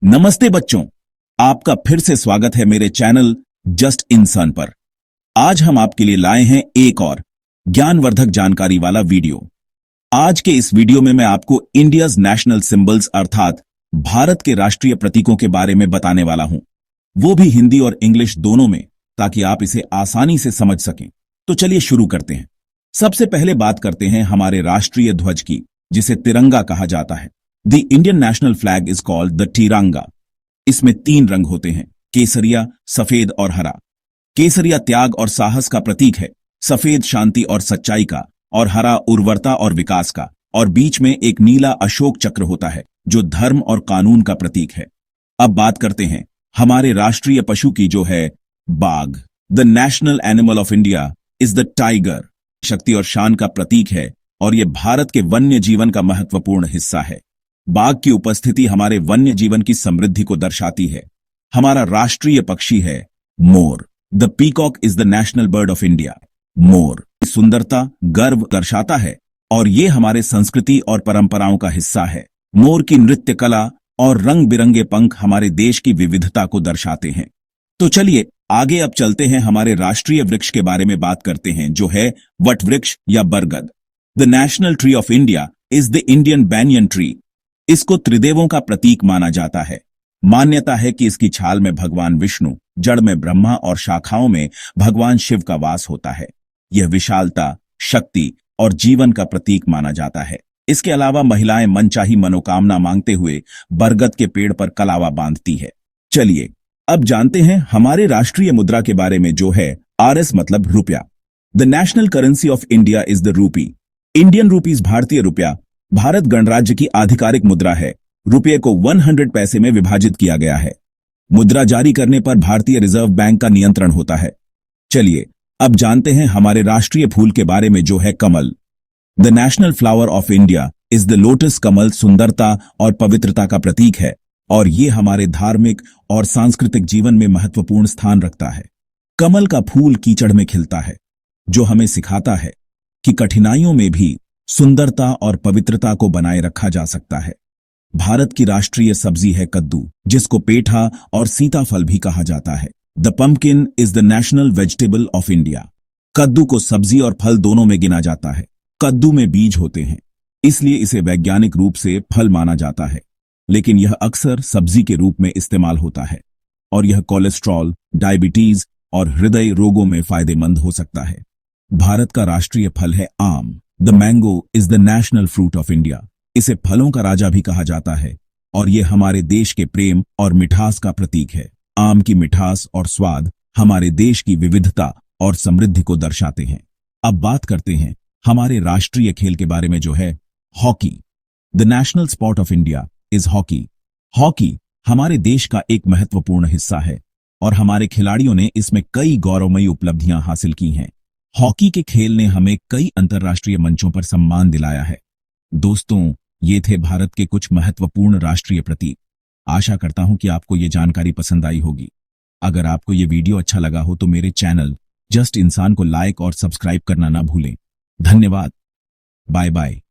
नमस्ते बच्चों, आपका फिर से स्वागत है मेरे चैनल जस्ट इंसान पर। आज हम आपके लिए लाए हैं एक और ज्ञानवर्धक जानकारी वाला वीडियो। आज के इस वीडियो में मैं आपको इंडियाज नेशनल सिंबल्स अर्थात भारत के राष्ट्रीय प्रतीकों के बारे में बताने वाला हूं, वो भी हिंदी और इंग्लिश दोनों में, ताकि आप इसे आसानी से समझ सकें। तो चलिए शुरू करते हैं। सबसे पहले बात करते हैं हमारे राष्ट्रीय ध्वज की, जिसे तिरंगा कहा जाता है। The Indian national flag is called the तिरंगा। इसमें 3 रंग होते हैं, केसरिया, सफेद और हरा। केसरिया त्याग और साहस का प्रतीक है, सफेद शांति और सच्चाई का, और हरा उर्वरता और विकास का, और बीच में एक नीला अशोक चक्र होता है जो धर्म और कानून का प्रतीक है। अब बात करते हैं हमारे राष्ट्रीय पशु की, जो है बाघ। The national animal of India is the tiger. शक्ति और शान का प्रतीक है और यह भारत के वन्य जीवन का महत्वपूर्ण हिस्सा है। बाघ की उपस्थिति हमारे वन्य जीवन की समृद्धि को दर्शाती है। हमारा राष्ट्रीय पक्षी है मोर। The peacock is the national bird of India. मोर सुंदरता, गर्व दर्शाता है और ये हमारे संस्कृति और परंपराओं का हिस्सा है। मोर की नृत्य कला और रंग बिरंगे पंख हमारे देश की विविधता को दर्शाते हैं। तो चलिए आगे अब चलते हैं, हमारे राष्ट्रीय वृक्ष के बारे में बात करते हैं, जो है वट वृक्ष या बरगद। The national tree of India is the Indian banyan tree. इसको त्रिदेवों का प्रतीक माना जाता है। मान्यता है कि इसकी छाल में भगवान विष्णु, जड़ में ब्रह्मा और शाखाओं में भगवान शिव का वास होता है। यह विशालता, शक्ति और जीवन का प्रतीक माना जाता है। इसके अलावा महिलाएं मनचाही मनोकामना मांगते हुए बरगद के पेड़ पर कलावा बांधती है। चलिए अब जानते हैं हमारे राष्ट्रीय मुद्रा के बारे में, जो है RS मतलब रुपया। The national currency of India is the rupee. Indian rupees भारतीय रुपया भारत गणराज्य की आधिकारिक मुद्रा है। रुपये को 100 पैसे में विभाजित किया गया है। मुद्रा जारी करने पर भारतीय रिजर्व बैंक का नियंत्रण होता है। चलिए अब जानते हैं हमारे राष्ट्रीय फूल के बारे में, जो है कमल। The national flower of India is the lotus. कमल सुंदरता और पवित्रता का प्रतीक है और ये हमारे धार्मिक और सांस्कृतिक जीवन में महत्वपूर्ण स्थान रखता है। कमल का फूल कीचड़ में खिलता है, जो हमें सिखाता है कि कठिनाइयों में भी सुंदरता और पवित्रता को बनाए रखा जा सकता है। भारत की राष्ट्रीय सब्जी है कद्दू, जिसको पेठा और सीताफल भी कहा जाता है। The pumpkin is the national vegetable of India. कद्दू को सब्जी और फल दोनों में गिना जाता है। कद्दू में बीज होते हैं, इसलिए इसे वैज्ञानिक रूप से फल माना जाता है, लेकिन यह अक्सर सब्जी के रूप में इस्तेमाल होता है और यह कोलेस्ट्रॉल, डायबिटीज और हृदय रोगों में फायदेमंद हो सकता है। भारत का राष्ट्रीय फल है आम। The mango is the national fruit of India. इसे फलों का राजा भी कहा जाता है और यह हमारे देश के प्रेम और मिठास का प्रतीक है। आम की मिठास और स्वाद हमारे देश की विविधता और समृद्धि को दर्शाते हैं। अब बात करते हैं हमारे राष्ट्रीय खेल के बारे में, जो है hockey. The national sport of India is hockey. Hockey हमारे देश का एक महत्वपूर्ण हिस्सा है और हमारे खिलाड़ियों ने इसमें कई गौरवमयी उपलब्धियां हासिल की हैं। हॉकी के खेल ने हमें कई अंतर्राष्ट्रीय मंचों पर सम्मान दिलाया है। दोस्तों, ये थे भारत के कुछ महत्वपूर्ण राष्ट्रीय प्रतीक। आशा करता हूं कि आपको ये जानकारी पसंद आई होगी। अगर आपको ये वीडियो अच्छा लगा हो तो मेरे चैनल जस्ट इंसान को लाइक और सब्सक्राइब करना ना भूलें। धन्यवाद। Bye bye.